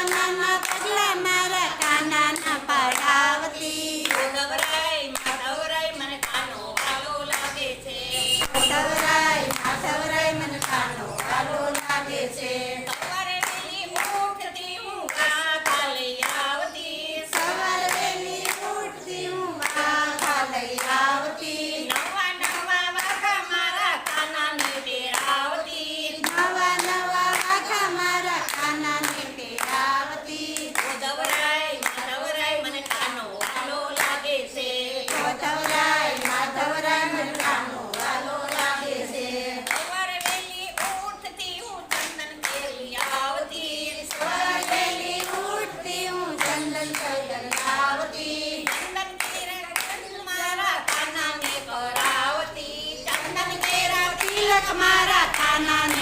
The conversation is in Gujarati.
નાના પગલા મારા કાનાના પડાવતી. માધવરાય માધવરાય મને કાનો વાલો લાગે છે. માધવરાય મને કાનો વાલો લાગે છે. સવારે વહેલી ઉઠતી હું ગાથા લઈ આવતી. સવાર વહેલી ઉઠતી હું વાઘા લઈ આવતી. નવા નવા વાઘા મારા કાનાને પહેરાવતી. નવા નવા વાઘા મારા કાનાને પહેરાવતી. માધવરાય માધવરાય મને કાનો વાલો લાગે છે. માધવરાય મને કાનો વાલો લાગે છે. સવારે વહેલી ઉઠતી હું ચંદન કેરી આવતી. સવાર વહેલી ઉઠતી હું ચંદન ચંદન લાવતી. ચંદન કેરા મારા કાનાને કરાવતી. ચંદન કેરા તિલક મારા કાનાને